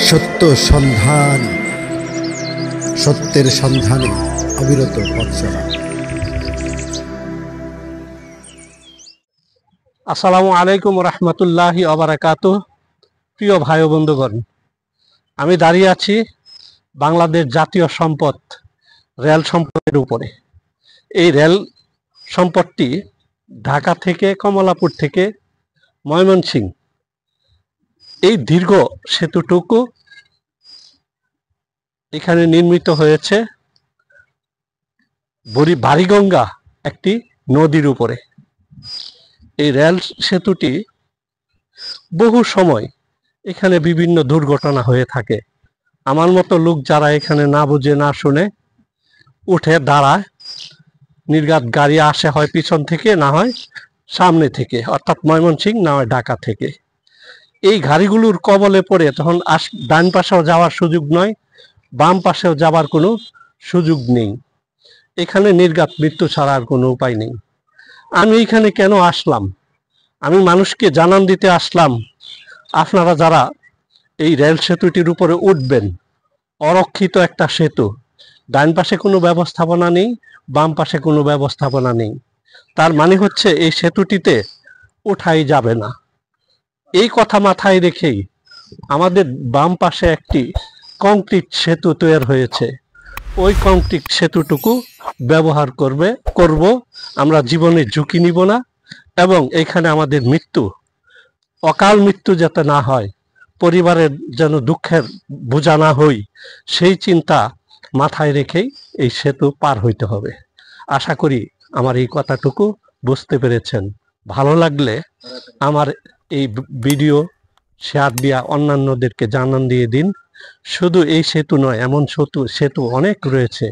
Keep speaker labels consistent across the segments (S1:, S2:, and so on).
S1: সত্য সন্ধান, সত্যের সন্ধানে অবিরত পথ চলা।
S2: আসসালামু আলাইকুম রহমতুল্লাহি ওয়া বারাকাতুহু। প্রিয় ভাই ও বন্ধুগণ, আমি দাঁড়িয়ে আছি বাংলাদেশ জাতীয় সম্পদ রেল সম্পদের উপরে। এই রেল সম্পদটি ঢাকা থেকে, কমলাপুর থেকে ময়মনসিংহ, এই দীর্ঘ সেতুটুকু এখানে নির্মিত হয়েছে বাড়িগঙ্গা একটি নদীর উপরে। এই রেল সেতুটি বহু সময় এখানে বিভিন্ন দুর্ঘটনা হয়ে থাকে। আমার মতো লোক যারা এখানে না বুঝে না শুনে উঠে দাঁড়ায়, নির্ঘাত গাড়ি আসে হয় পিছন থেকে, না হয় সামনে থেকে, অর্থাৎ ময়মনসিংহ না হয় ঢাকা থেকে। এই গাড়িগুলোর কবলে পড়ে তখন ডান পাশেও যাওয়ার সুযোগ নয়, বাম পাশেও যাবার কোনো সুযোগ নেই। এখানে নির্ঘাত মৃত্যু ছাড়া আর কোনো উপায় নেই। আমি এখানে কেন আসলাম? আমি মানুষকে জানান দিতে আসলাম, আপনারা যারা এই রেল সেতুটির উপরে উঠবেন, অরক্ষিত একটা সেতু, ডান পাশে কোনো ব্যবস্থাপনা নেই, বাম পাশে কোনো ব্যবস্থাপনা নেই। তার মানে হচ্ছে এই সেতুটিতে ওঠাই যাবে না। এই কথা মাথায় রেখেই আমাদের বাম পাশে একটি কংক্রিট সেতু তৈরি হয়েছে। ওই কংক্রিট সেতুটুকু ব্যবহার করব। আমরা জীবনে ঝুঁকি নিব না, এবং এখানে আমাদের অকাল মৃত্যু যাতে না হয়, পরিবারের যেন দুঃখের বোঝা না হই, সেই চিন্তা মাথায় রেখেই এই সেতু পার হইতে হবে। আশা করি আমার এই কথাটুকু বুঝতে পেরেছেন। ভালো লাগলে আমার এই ভিডিও শেয়ার দিয়া অন্যান্যদেরকে জানান দিয়ে দিন। শুধু এই সেতু নয়, এমন সেতু অনেক রয়েছে।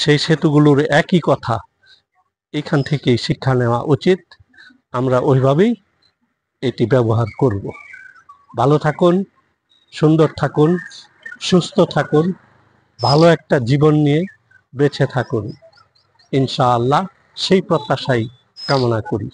S2: সেই সেতুগুলোর একই কথা, এখান থেকেই শিক্ষা নেওয়া উচিত। আমরা ওইভাবেই এটি ব্যবহার করব। ভালো থাকুন, সুন্দর থাকুন, সুস্থ থাকুন, ভালো একটা জীবন নিয়ে বেঁচে থাকুন ইনশাআল্লাহ, সেই প্রত্যাশাই কামনা করি।